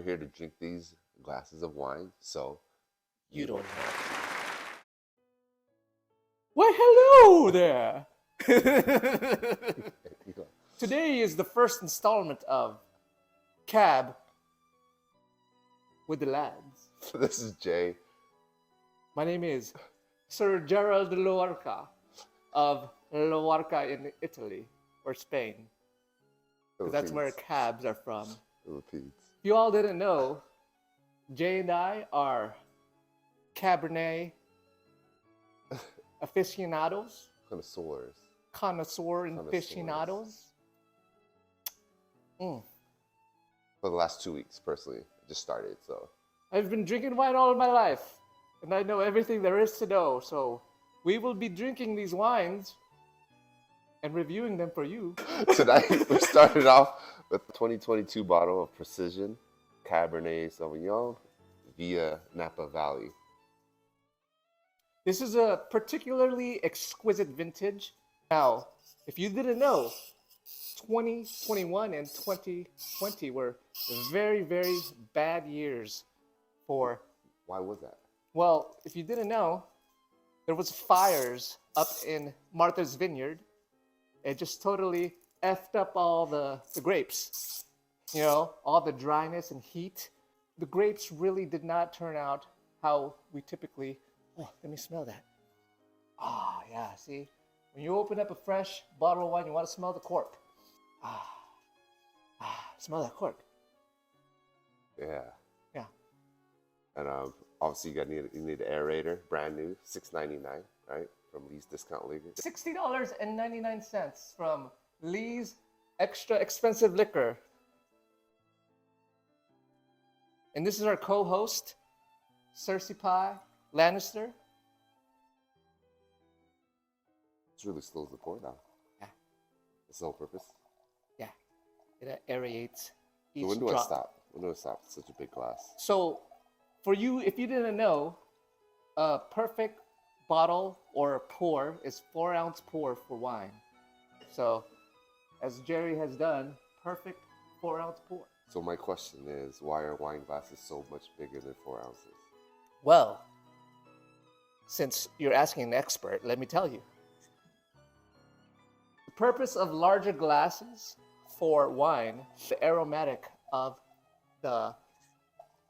here to drink these glasses of wine, so You don't have to. Why, hello there! Today is the first installment of Cab with the Lads. This is Jay. My name is Sir Gerald Loarca of Loarca in Italy or Spain. Because that's where cabs are from. Philippines. If you all didn't know, Jay and I are Cabernet aficionados. Connoisseur aficionados. For the last 2 weeks, personally. I just started, so. I've been drinking wine all of my life, and I know everything there is to know, so we will be drinking these wines and reviewing them for you. Tonight, we started off with a 2022 bottle of Precision Cabernet Sauvignon via Napa Valley. This is a particularly exquisite vintage. Now, if you didn't know, 2021 and 2020 were very, very bad years for... Why was that? Well, if you didn't know, there was fires up in Martha's Vineyard. It just totally effed up all the grapes. You know, all the dryness and heat. The grapes really did not turn out how we typically... Oh, let me smell that. Ah, yeah, see? When you open up a fresh bottle of wine, you want to smell the cork. Smell that cork. Yeah. Yeah. And obviously you need an aerator, brand new, $6.99, right? From Lee's Discount Liquor. $60.99 from Lee's Extra Expensive Liquor. And this is our co-host, Cersei Pie Lannister. This really slows the pour down. Yeah. It's the whole purpose. Yeah. It aerates each So when do drop. I stop? When do I stop? It's such a big glass. So, for you, if you didn't know, a perfect bottle or pour is 4-ounce pour for wine. So, as Jerry has done, perfect 4-ounce pour. So my question is, why are wine glasses so much bigger than 4 ounces? Well, since you're asking an expert, let me tell you. The purpose of larger glasses for wine, the aromatic of the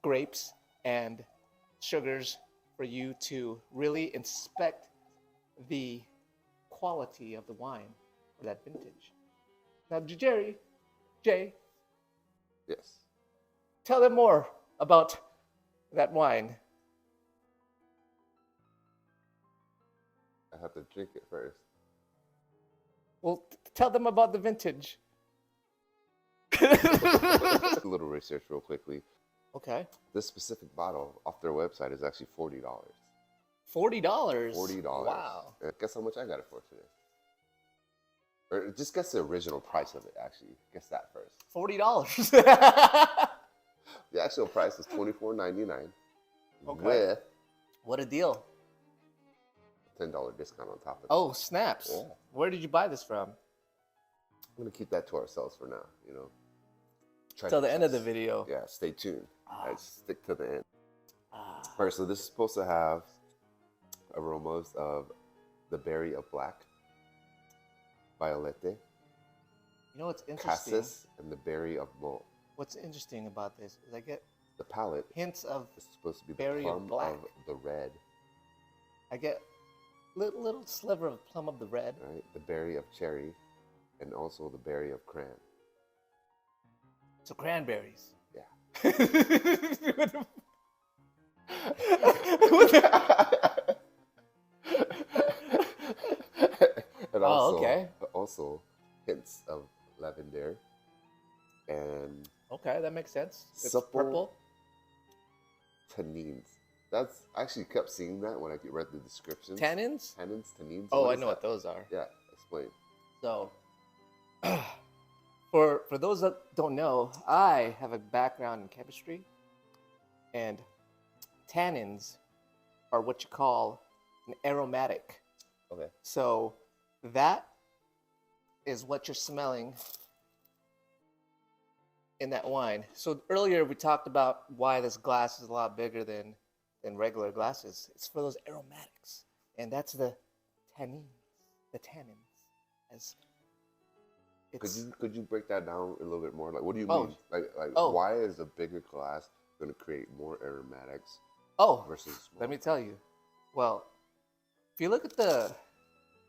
grapes and sugars for you to really inspect the quality of the wine or that vintage. Now, Jay, Yes. tell them more about that wine. I have to drink it first. Well, tell them about the vintage. A little research real quickly. Okay. This specific bottle off their website is actually $40. $40. $40. Wow. Guess how much I got it for today? Or just guess the original price of it, actually. Guess that first. $40. The actual price is $24.99 Okay. with What a deal. a $10 discount on top of it. Oh, snaps. Yeah. Where did you buy this from? I'm going to keep that to ourselves for now, you know. Till the end of the video. Yeah, stay tuned. All right, stick to the end. Ah. All right, so this is supposed to have aromas of the berry of black, violete, You know what's interesting? cassis, and the berry of malt. What's interesting about this is I get The palate hints of, is supposed to be the berry of plum black. of the red, I get little sliver of plum of the red. right? The berry of cherry, and also the berry of cran. So cranberries. Yeah. And also, okay. also hints of lavender and Okay, that makes sense. It's Supple. purple. tannins. That's I actually kept seeing that when I read the descriptions. Tannins? Tannins. Oh, What I is know what that? those are. Yeah, explain. So, for those that don't know, I have a background in chemistry, and tannins are what you call an aromatic. Okay. So that is what you're smelling in that wine. So earlier we talked about why this glass is a lot bigger than regular glasses. It's for those aromatics, and that's the tannins. The tannins, as it's. Could you break that down a little bit more? Like, what do you Oh. mean? Like Oh. why is a bigger glass going to create more aromatics Oh, versus small? let me tell you. Well, if you look at the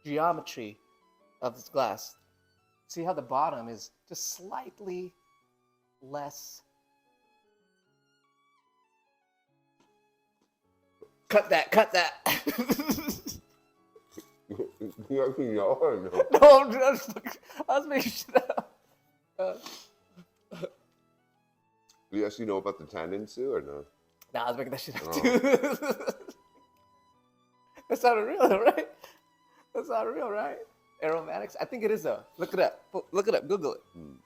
geometry of this glass, see how the bottom is just slightly less. Cut that, cut that. You actually know or no? No, I was making shit up. Do you actually know about the tannins too, or no? Nah, I was making that shit up Oh. too. That's not real, right? That's not real, right? Aromatics? I think it is though. Look it up. Look it up. Google it.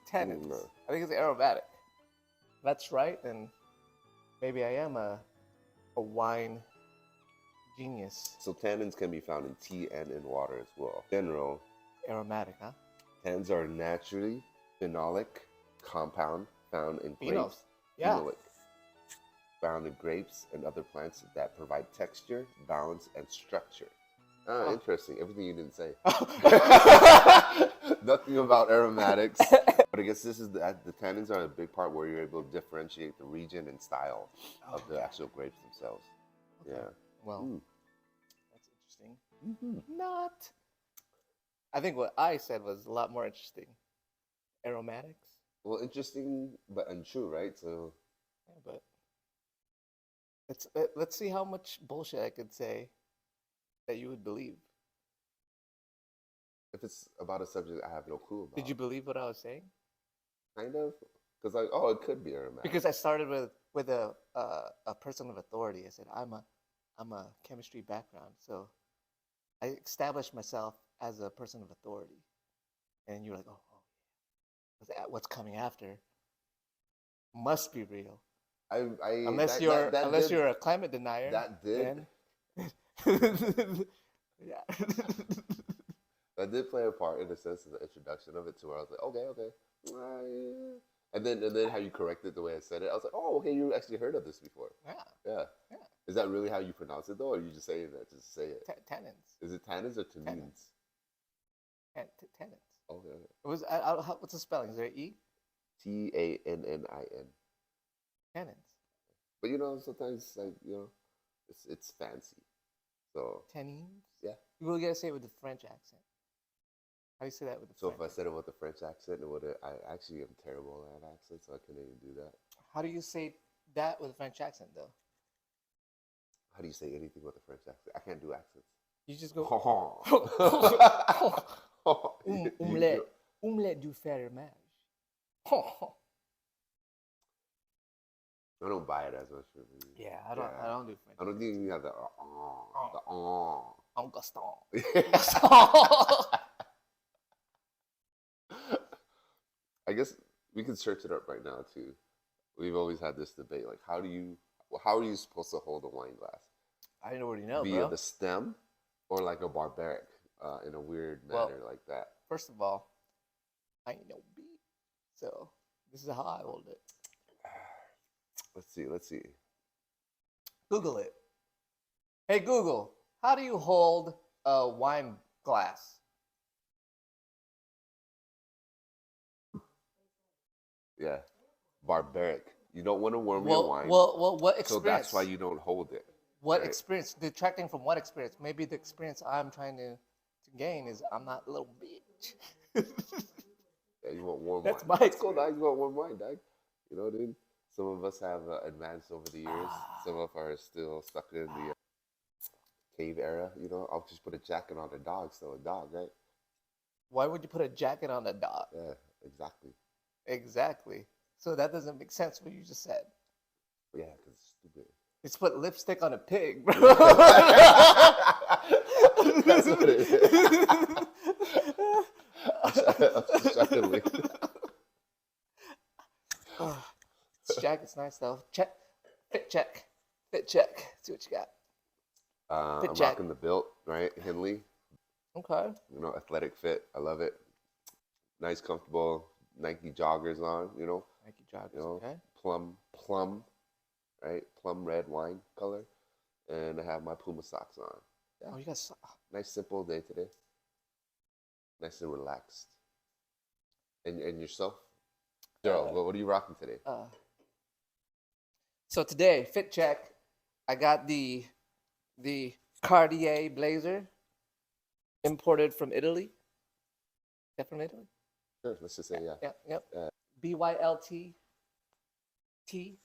Tannins. No. I think it's aromatic. If that's right, then maybe I am a wine genius. So tannins can be found in tea and in water as well. In general, Aromatic, huh? tannins are naturally phenolic compound found in grapes. Phenos. Yeah. Phenolic. Found in grapes and other plants that provide texture, balance, and structure. Oh. Interesting. Everything you didn't say. Nothing about aromatics. But I guess this is the tannins are a big part where you're able to differentiate the region and style of the actual grapes themselves. Okay. Yeah. Well, that's interesting. Mm-hmm. Not. I think what I said was a lot more interesting. Aromatics. Well, interesting, but untrue, right? So, Yeah, but let's see how much bullshit I could say that you would believe. if it's about a subject I have no clue about, Did you believe what I was saying? kind of? Because like, oh, it could be aromatic. Because I started with a person of authority. I said I'm a chemistry background, so I established myself as a person of authority. And you're like, oh yeah, what's coming after must be real. Unless you're a climate denier. That did. Then... yeah. That did play a part in the sense of the introduction of it to where I was like, okay. Yeah. And then how you corrected the way I said it, I was like, oh, okay, you actually heard of this before. Yeah. Yeah. Is that really how you pronounce it though, or are you just saying that just to say it? Tannins. Is it tannins or tannins? Tannins. Okay. It was. What's the spelling? Is there an E? Tannin. Tannins. But sometimes like it's fancy. So Tannins. yeah. You really gotta say it with the French accent. How do you say that with the So French? if I said it with the French accent, I actually am terrible at accent, so I couldn't even do that. How do you say that with a French accent though? How do you say anything with a French accent? I can't do accents. You just go omelette du fromage. I don't buy it as much for me. Yeah, I don't do French. I don't think you have the Gaston. I guess we can search it up right now too. We've always had this debate, like how are you supposed to hold a wine glass? I already know, Via bro. the stem or like a barbaric in a weird manner like that. First of all, I ain't no beat, so this is how I hold it. Let's see. Google it. Hey Google, how do you hold a wine glass? Yeah, barbaric. You don't want to warm your wine. Well, what experience? So that's why you don't hold it. What right? experience? Detracting from what experience? Maybe the experience I'm trying to gain is I'm not a little bitch. Yeah, you want warm That's wine. my That's cool, dog. You want warm wine, dog. You know, dude. Some of us have advanced over the years. Some of us are still stuck in the cave era. I'll just put a jacket on a dog, still a dog, right? Why would you put a jacket on a dog? Yeah, exactly. Exactly. So that doesn't make sense what you just said. Yeah, because it's stupid. It's put lipstick on a pig, bro. That's what it is. I'll try to link. This jacket's nice though. Fit check. See what you got. I'm rocking the built, right? Henley. Okay. Athletic fit. I love it. Nice, comfortable Nike joggers on. Nike joggers. You know, Okay. plum, right? Plum red wine color, and I have my Puma socks on. Yeah, Oh, you got. nice simple day today. Nice and relaxed. And yourself, Gerald? What are you rocking today? So today, fit check. I got the Cartier blazer, imported from Italy. Is that from Italy? Sure, let's just say yeah. Yep. BYLT T,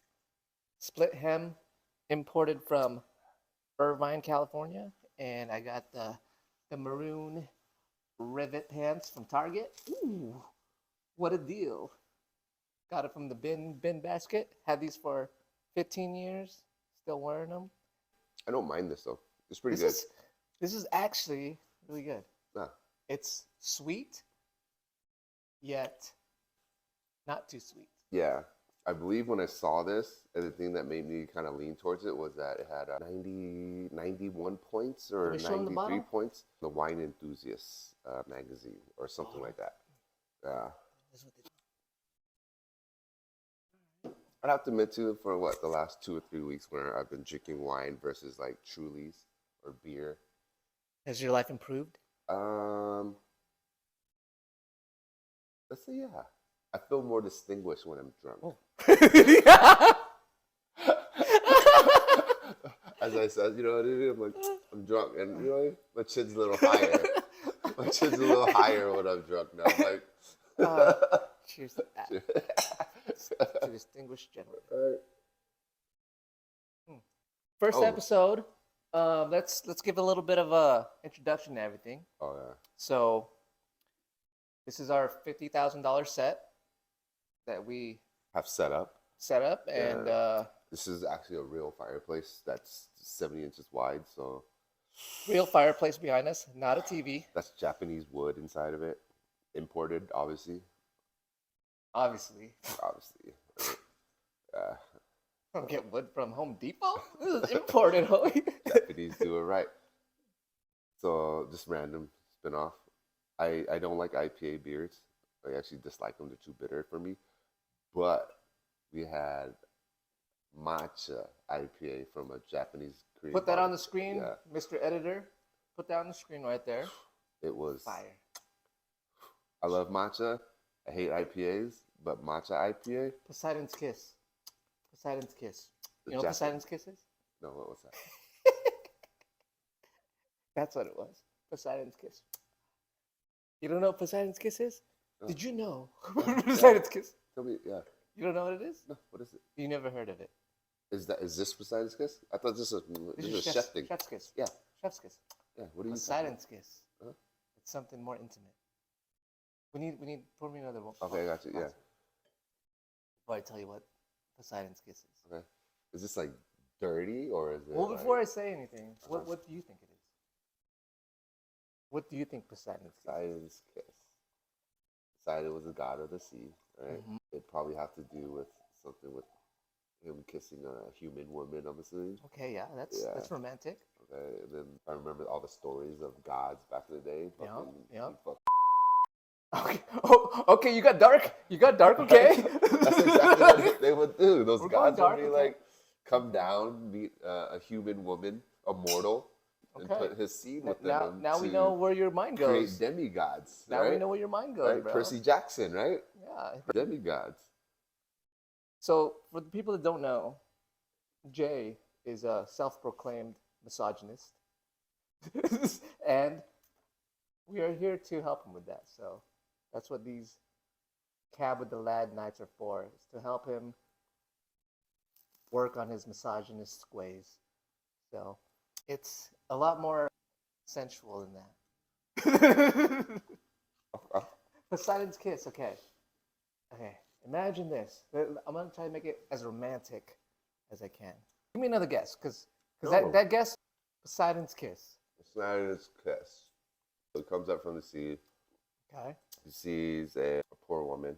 split hem, imported from Irvine, California, and I got the maroon rivet pants from Target. Ooh, what a deal! Got it from the bin basket. Had these for 15 years. Still wearing them. I don't mind this though. It's pretty This good. this is actually really good. Yeah. It's sweet, yet not too sweet. Yeah. I believe when I saw this, and the thing that made me kind of lean towards it was that it had 91 points or Did it show in the 93 bottom? points. The Wine Enthusiast magazine or something like that. Yeah. This is what they I'd have to admit too, for what, the last 2 or 3 weeks where I've been drinking wine versus like Trulies or beer. Has your life improved? Let's say yeah. I feel more distinguished when I'm drunk. Oh. As I said, you know what I mean? I'm like, I'm drunk, and you know, my chin's a little higher. My chin's a little higher when I'm drunk now. I'm like, Cheers to that. To distinguished gentlemen. Right. First Oh. episode. Let's give a little bit of a introduction to everything. Oh yeah. So, this is our $50,000 set that we Have set up. set up, and This is actually a real fireplace that's 70 inches wide, so real fireplace behind us, not a TV. that's Japanese wood inside of it, imported, obviously. Obviously, Obviously. Right? I don't get wood from Home Depot. This is imported, homie. Japanese do it right. So just random spin-off. I don't like IPA beers. I actually dislike them. They're too bitter for me. But we had matcha IPA from a Japanese Korean Put that on the bar. screen, Yeah. Mr. Editor. Put that on the screen right there. It was Fire. I love matcha. I hate IPAs, but matcha IPA. Poseidon's Kiss. Poseidon's Kiss. The You know what Jap- Poseidon's Kiss is? No, what was that? That's what it was. Poseidon's Kiss. You don't know what Poseidon's Kiss is? No. Did you know Yeah. Poseidon's Kiss? Tell me, yeah. You don't know what it is? No, what is it? You never heard of it. Is this Poseidon's Kiss? I thought this was This a is chef thing. Chef's Kiss. Yeah. Chef's Kiss. Yeah. What are you talking Poseidon's Kiss. Huh? It's something more intimate. We need pour me another one. about? Okay, I got you. Yeah. Before I tell you what Poseidon's Kiss is. Okay. Is this like dirty or is it? Well, before like, I say anything, what do you think it is? What do you think Poseidon's Kiss is? Poseidon's kiss. Poseidon was the god of the sea, right? Mhm. It probably have to do with something with him kissing a human woman, I'm assuming. Okay, yeah, that's romantic. Okay, and then I remember all the stories of gods back in the day. Yeah, fucking- yeah. fuck- Okay. Oh, okay. You got dark. You got dark. Okay. That's exactly what they would do. Those We're going gods would dark, be okay. like, come down, meet a human woman, a mortal, and Okay. put his seed with them. Now we to know where your mind create goes. demigods. Now right? we know where your mind goes, Right? bro. Percy Jackson, right? Yeah. Demigods. So for the people that don't know, Jay is a self-proclaimed misogynist, and we are here to help him with that. So that's what these Cab with the Lad nights are for, is to help him work on his misogynist ways. So it's a lot more sensual than that. Poseidon's Kiss, okay. Okay, imagine this. I'm going to try to make it as romantic as I can. Give me another guess, because No. that guess, Poseidon's Kiss. Poseidon's kiss. It comes up from the sea. Okay. He sees a poor woman,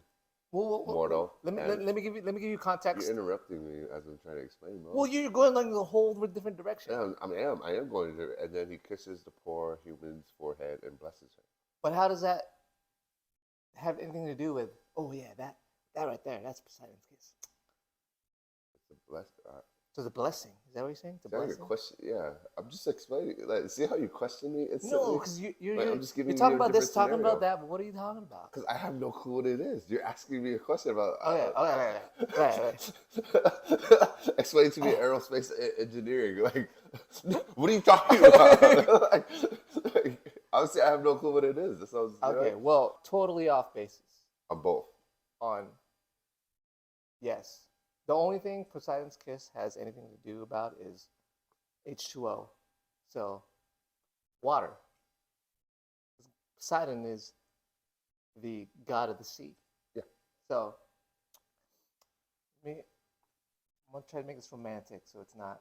Well, mortal. let me give you You're context. interrupting me as I'm trying to explain, bro. Well, you're going like the whole different direction. Yeah, I am going to, and then he kisses the poor human's forehead and blesses her. But how does that have anything to do with? Oh yeah, That right there, that's Poseidon's kiss. It's a bless. So it's a blessing. Is that what you're saying? It's a See how your blessing? question? Yeah, I'm just explaining. Like, see how you question me instantly? No, because I'm just giving you're talking you a about this, different talking about scenario. that, but what are you talking about? Because I have no clue what it is. You're asking me a question about. Right. Explain to me aerospace engineering. Like, what are you talking about? like, obviously, I have no clue what it is. That sounds Okay, well, totally off basis. on both. Yes. The only thing Poseidon's kiss has anything to do about is H2O. So, water. Poseidon is the god of the sea. Yeah. So, I'm going to try to make this romantic so it's not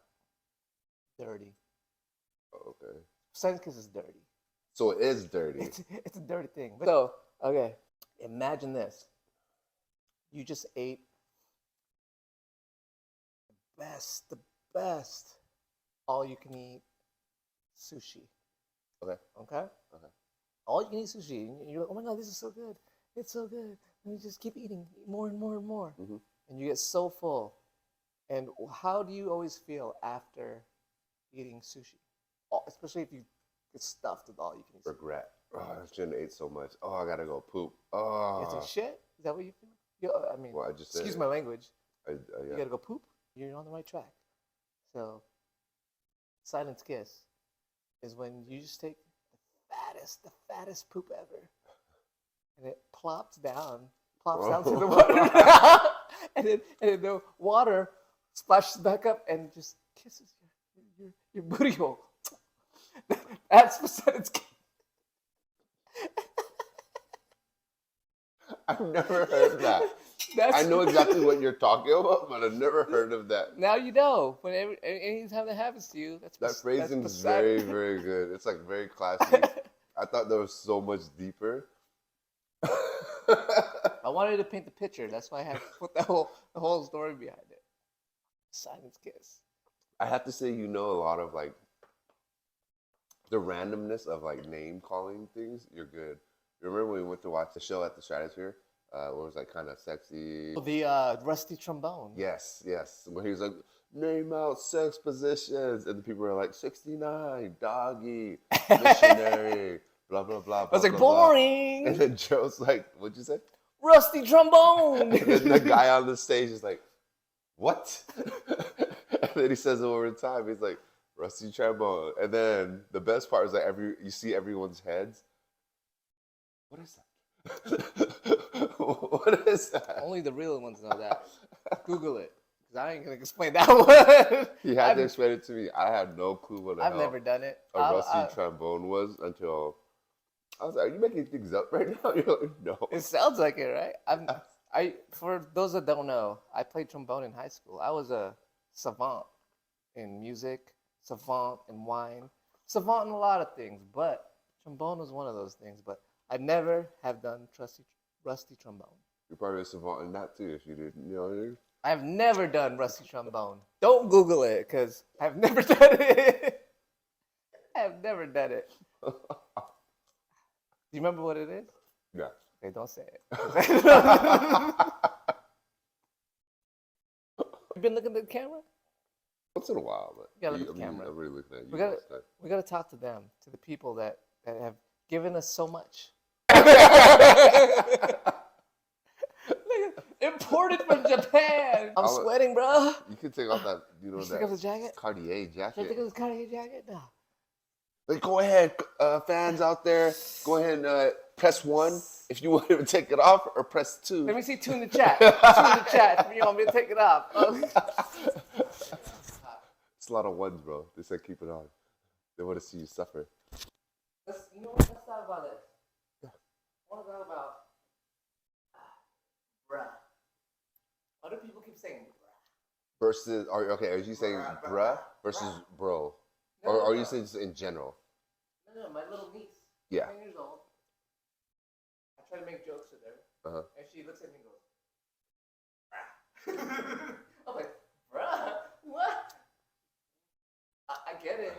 dirty. Okay. Poseidon's kiss is dirty. So it is dirty. It's a dirty thing. So, okay, imagine this. You just ate the best all you can eat sushi. Okay. All you can eat sushi. And you're like, oh my God, this is so good. It's so good. And you just keep eating more and more and more. Mm-hmm. And you get so full. And how do you always feel after eating sushi? Especially if you get stuffed with all you can eat. Regret. Oh, I shouldn't have ate so much. Oh, I gotta go poop. Oh. You have to shit? Is that what you feel? I mean, Well, I just excuse said my language. yeah. You gotta go poop. You're on the right track. So, silence kiss is when you just take the fattest poop ever, and it plops down to the water, and then the water splashes back up and just kisses your booty hole. That's Poseidon's kiss. I've never heard of that. I know exactly what you're talking about, but I've never heard of that. Now you know. Anytime that happens to you, That phrasing is very, very good. It's like very classy. I thought that was so much deeper. I wanted to paint the picture. That's why I had to put the whole story behind it. Silence kiss. I have to say, you know, a lot of like the randomness of like name calling things. You're good. Remember when we went to watch the show at the Stratosphere? Where it was like kind of sexy. The rusty trombone. Yes. Where he was like, name out sex positions. And the people were like, 69, doggy, missionary, blah, blah, blah. I was like, blah, boring. Blah. And then Joe's like, what'd you say? Rusty trombone. And then the guy on the stage is like, what? And then he says it over time. He's like, rusty trombone. And then the best part is that you see everyone's heads. What is that? What is that? Only the real ones know that. Google it, because I ain't gonna explain that one. He had to explain it to me. I had no clue what the hell never done it. A rusty trombone was until I was like, "Are you making things up right now?" You're like, "No." It sounds like it, right? For those that don't know, I played trombone in high school. I was a savant in music, savant in wine, savant in a lot of things, but trombone was one of those things. But I never have done rusty trombone. You're probably a savant in that too, if you didn't. You know what I mean? I've never done rusty trombone. Don't Google it, because I've never done it. I have never done it. Do you remember what it is? Yeah. Okay, don't say it. You been looking at the camera? Once in a while, but You gotta look at the camera. I'm really looking at you. We gotta talk to them, to the people that have given us so much. Imported from Japan. I'm sweating, bro. You can take off that, Take off the jacket? Cartier jacket. Should I take off this Cartier jacket? No. Like, go ahead, fans out there. Go ahead and press 1 if you want to take it off, or press 2. Let me see 2 in the chat. 2 in the chat if you want me to take it off. It's a lot of ones, bro. They said keep it on. They want to see you suffer. Let's talk about this. I want to talk about bruh. Other people keep saying bruh. Versus, are you saying bruh versus bro? Or are you saying just in general? No, my little niece. Yeah. 10 years old. I try to make jokes with her. And she looks at me and goes, bruh. I'm like, bruh? What? I get it.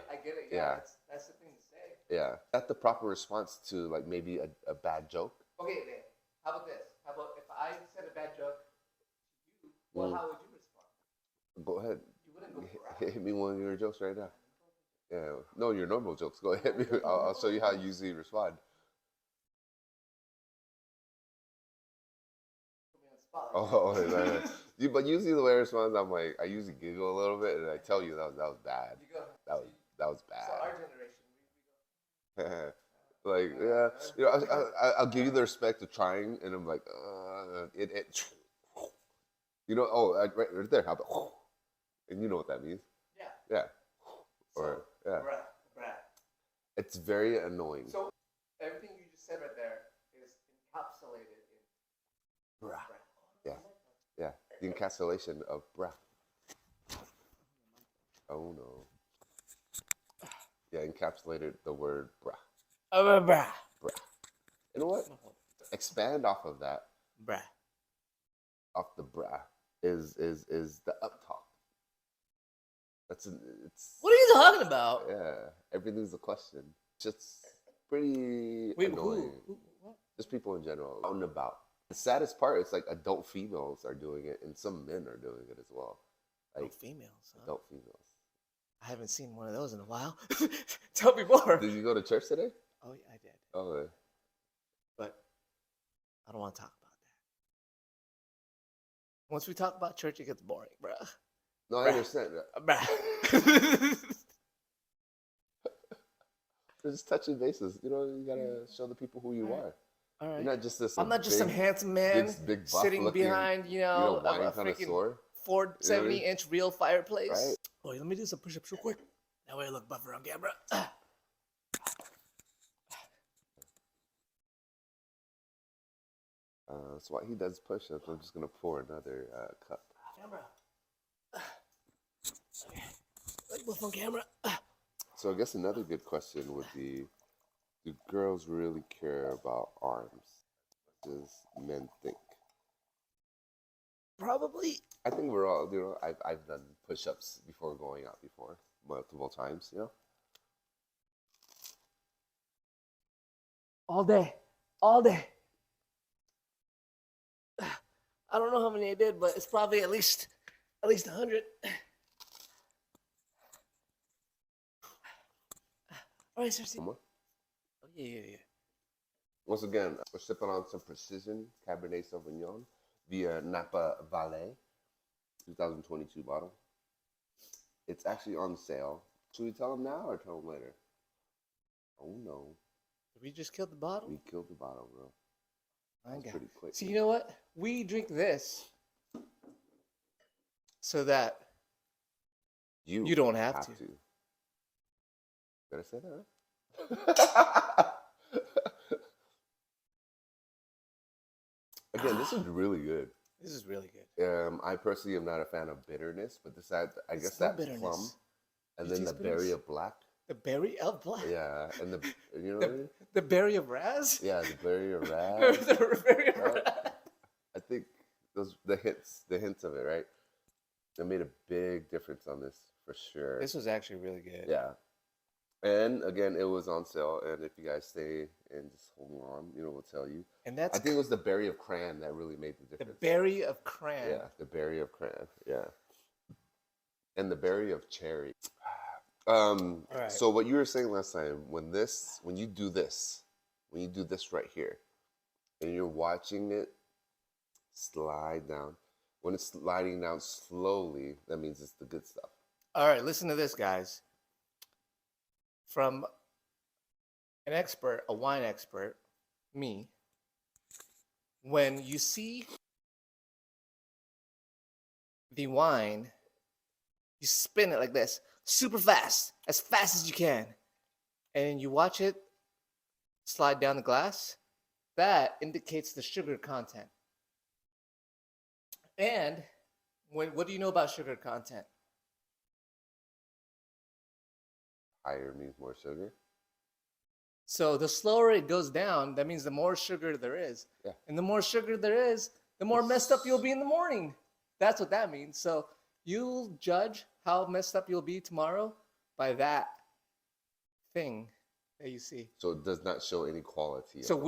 Yeah. That's the thing to say. Yeah. That's the proper response to, like, maybe a bad joke. Okay, then. How about this? How about if I said a bad joke Well, Mm. how would you respond? Go ahead. You wouldn't go Hit me one of your jokes right now. Yeah. No, your normal jokes. Go ahead. I'll show you how I usually respond. Oh, right. But usually the way I respond, I'm like, I usually giggle a little bit, and I tell you that was bad. That was So our bad. generation, Like, yeah, you know, I'll give you the respect of trying, and I'm like, you know, oh, right there, how about, and you know what that means, yeah. yeah, or yeah, Bruh. it's very annoying. So everything you just said right there is encapsulated in Bruh. Yeah, the encapsulation of bruh. Oh no. Yeah, encapsulated the word bruh. bruh. Bruh. You know what? Expand off of that. Bruh. Off the bruh is the up talk. It's. What are you talking about? Yeah, everything's a question. Just pretty Wait, annoying. What? Just people in general, out and about. The saddest part is like adult females are doing it, and some men are doing it as well. Like Adult females. Huh? adult females. I haven't seen one of those in a while. Tell me more. Did you go to church today? Oh yeah, I did. Oh, yeah. But I don't want to talk about that. Once we talk about church, it gets boring, bruh. No, I understand that. Bruh. They're just touching bases. You know, you gotta show the people who you are. All right. You're not just this. I'm not just some handsome man big sitting buff-looking, behind, wine a freaking connoisseur. 470-inch real fireplace. Right. Oh, let me do some push-ups real quick. That way I look buffer on camera. So while he does push-ups, I'm just gonna pour another cup. Camera. Okay. Like buff on camera. So I guess another good question would be, do girls really care about arms as much as men think? Probably. I think we're all, you know, I've done push-ups before going out before, multiple times, you know? All day. All day. I don't know how many I did, but it's probably at least 100. All right, Cersei. More? Oh, yeah. Once again, we're sipping on some Precision Cabernet Sauvignon via Napa Valley, 2022 bottle. It's actually on sale. Should we tell them now or tell them later? Oh no. Did we just kill the bottle? We killed the bottle, bro. That's pretty quick. See, you know what? We drink this so that you don't have to. Did I say that right? Again, this is really good. This is really good. I personally am not a fan of bitterness, but this had, I guess, that plum, and then the berry of black. The berry of black. Yeah, and you know what I mean? The berry of raz. Yeah, the berry of raz. The berry of Right? raz. I think the hints of it, right? It made a big difference on this for sure. This was actually really good. Yeah. And again, it was on sale. And if you guys stay and just hold on, you know, we'll tell you. And that's I think it was the berry of cran that really made the the difference. berry of cran. Yeah, the berry of cran. Yeah. And the berry of cherry. Right. So what you were saying last time, when you do this right here, and you're watching it slide down, when it's sliding down slowly, that means it's the good stuff. All right, listen to this, guys. From an expert, a wine expert, me, when you see the wine, you spin it like this, super fast as you can, and you watch it slide down the glass, that indicates the sugar content. And what do you know about sugar content? Higher means more sugar. So the slower it goes down, that means the more sugar there is. Yeah. And the more sugar there is, the more messed up you'll be in the morning. That's what that means. So you'll judge how messed up you'll be tomorrow by that thing that you see. So it does not show any quality. So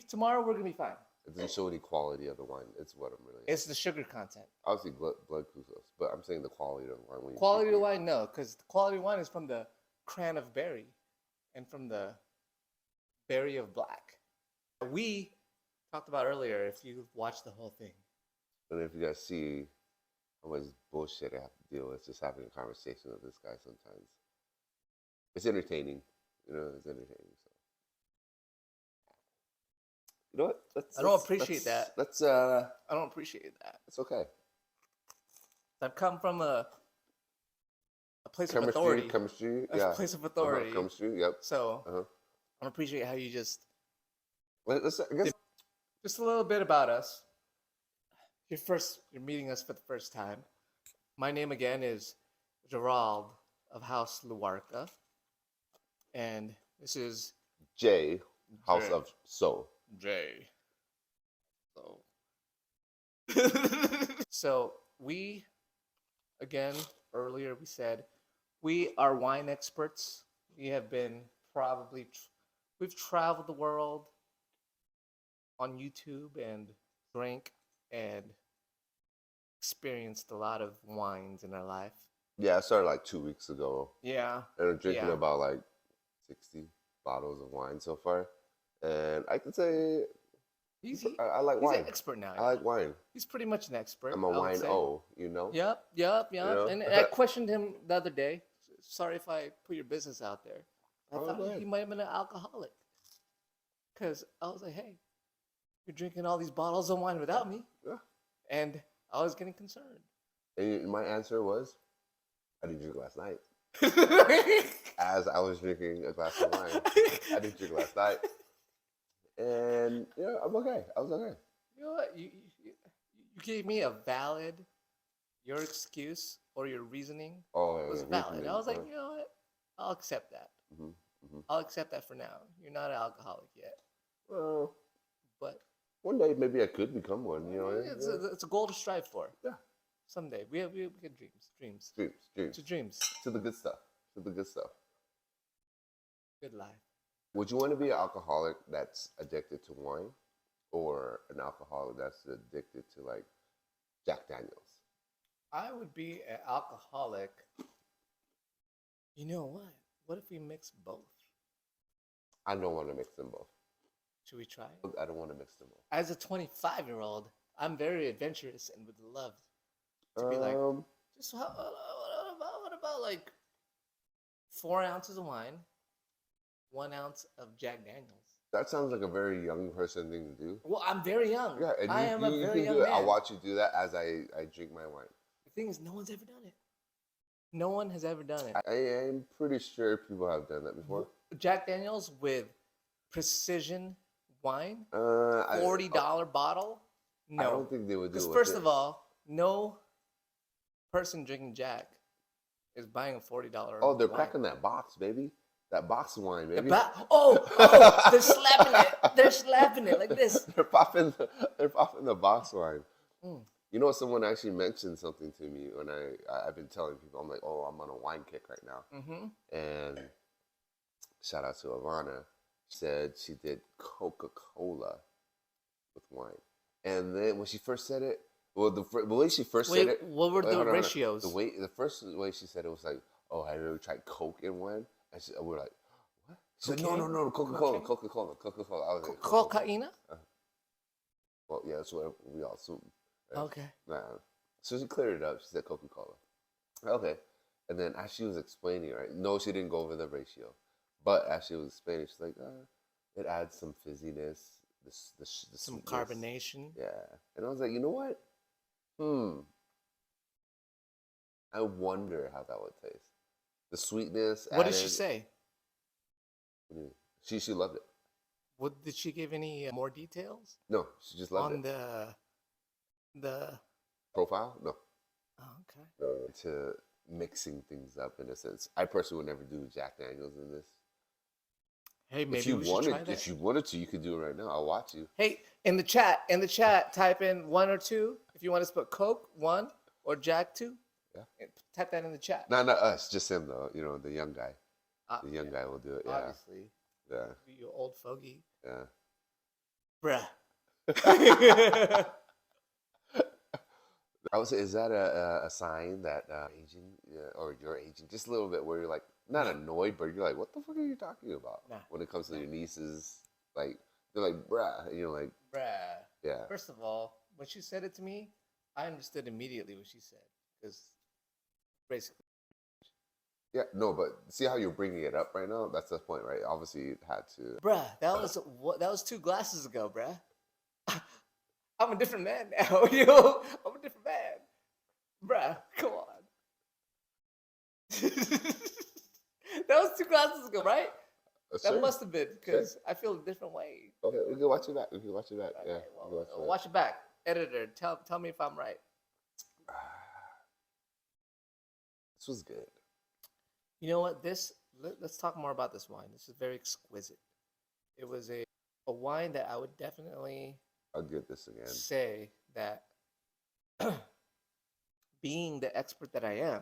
tomorrow we're gonna be fine. It doesn't show any quality of the wine. It's what I'm really. It's the sugar content. Obviously blood glucose, but I'm saying the quality of the wine. When Quality of the wine, no, because the quality of wine is from the cran of berry, and from the berry of black. We talked about earlier. If you watch the whole thing, And if you guys see how much bullshit I have to deal with just having a conversation with this guy sometimes, it's entertaining. It's entertaining. So. You know what? I don't appreciate that. I don't appreciate that. It's okay. I've come from a place Chemistry, of authority. Chemistry, A place of authority. Chemistry, yep. So I don't appreciate how you just. I guess. Just a little bit about us. You're meeting us for the first time. My name again is Gerald of House Luarca, and this is J, House J. of So. Jay. So we, again, earlier we said, we are wine experts. We have been we've traveled the world on YouTube and drank and experienced a lot of wines in our life. Yeah, I started like 2 weeks ago. Yeah. And I'm drinking about like 60 bottles of wine so far. And I can say I like wine. He's an expert now. I like wine. He's pretty much an expert. I'm a wine-o, Yep. And I questioned him the other day. Sorry if I put your business out there. I thought he might have been an alcoholic. Because I was like, hey, you're drinking all these bottles of wine without me. Yeah. And I was getting concerned. And my answer was, I didn't drink last night. As I was drinking a glass of wine. I didn't drink last night. And I'm okay. I was okay. You know what? You gave me your excuse or your reasoning was valid. I was like, you know what? I'll accept that. I'll accept that for now. You're not an alcoholic yet. Well, but one day maybe I could become one. It's a goal to strive for. Yeah. Someday we get dreams. To dreams. To the good stuff. Good life. Would you want to be an alcoholic that's addicted to wine, or an alcoholic that's addicted to like Jack Daniels? I would be an alcoholic. You know what? What if we mix both? I don't want to mix them both. Should we try? I don't want to mix them both. As a 25-year-old, I'm very adventurous and would love to be like, just what about like 4 ounces of wine, 1 ounce of Jack Daniels? That sounds like a very young person thing to do. Well, I'm very young. Yeah, and I am a very young man. I'll watch you do that as I drink my wine. The thing is, no one's ever done it. No one has ever done it. I am pretty sure people have done that before. Jack Daniels with precision wine, $40 $40 bottle. No, I don't think they would do it. Because first of all, no person drinking Jack is buying a $40. Oh, they're wine. cracking that box, baby. That box of wine, baby. They're slapping it. They're slapping it like this. They're popping the box wine. Mm. You know, someone actually mentioned something to me when I've been telling people, I'm like, oh, I'm on a wine kick right now. Mm-hmm. And shout out to Ivana. She said she did Coca-Cola with wine. And then when she first said it, well, the way she first said it. What were the ratios? The first way she said it was like, oh, have you ever tried Coke in wine? And we were like, what? She said, no, Coca-Cola. I was like, Cocaina? Well, yeah, that's what we all assumed. Right? Okay. Nah. So she cleared it up. She said Coca-Cola. Okay. And then as she was explaining, right? No, she didn't go over the ratio. But as she was explaining, she's like, it adds some fizziness, some carbonation. Yeah. And I was like, you know what? I wonder how that would taste. The sweetness. What did she say? She loved it. What did she give any more details? No, she just loved it. On the profile? No. Oh, okay. To mixing things up in a sense. I personally would never do Jack Daniels in this. Hey, maybe we should try that. If you wanted to, you could do it right now. I'll watch you. Hey, in the chat, type in 1 or 2. If you want us to put Coke 1 or Jack 2. Yeah. Type that in the chat. No, not us. Just him though. You know, the young guy. The young guy will do it. Yeah. Obviously. Yeah. You old fogey. Yeah. Bruh. I would say, is that a sign that aging or you're aging just a little bit, where you're like not Nah. annoyed, but you're like, what the fuck are you talking about Nah. when it comes to Nah. your nieces? Like they're like, bruh, and you're like, Bruh. yeah, First of all, when she said it to me, I understood immediately what she said. Because basically, yeah, no, but see how you're bringing it up right now? That's the point, right? Obviously, it had to. bruh, that was 2 glasses ago, bruh. I'm a different man now, yo. I'm a different man. Bruh, come on. That was 2 glasses ago, right? That Sure. must have been because I feel a different way. Okay, we can watch it back. We can watch it back. Okay, Yeah, we can well, watch it back. watch it back. Editor, tell me if I'm right. This was good. You know what? Let's talk more about this wine. This is very exquisite. It was a wine that I would definitely I'll get this again. say that being the expert that I am,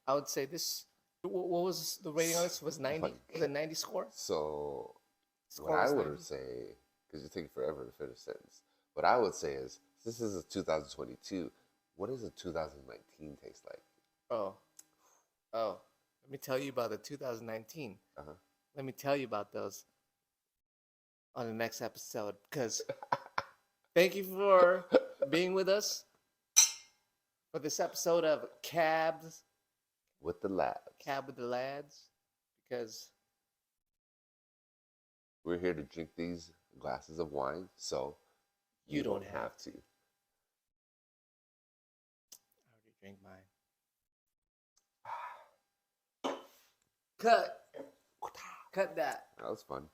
I would say this. What was the rating on this? Was 90? Was it 90 score? So, Score what I was would 90? say, because you take forever to finish a sentence, what I would say is, this is a 2022. What does a 2019 taste like? Oh, oh. Let me tell you about the 2019. Uh-huh. Let me tell you about those on the next episode. Because thank you for being with us for this episode of Cabs. With the lads. Cab with the lads. Because We're here to drink these glasses of wine, so you don't have to. I already drank mine. Cut. Cut that. That was fun.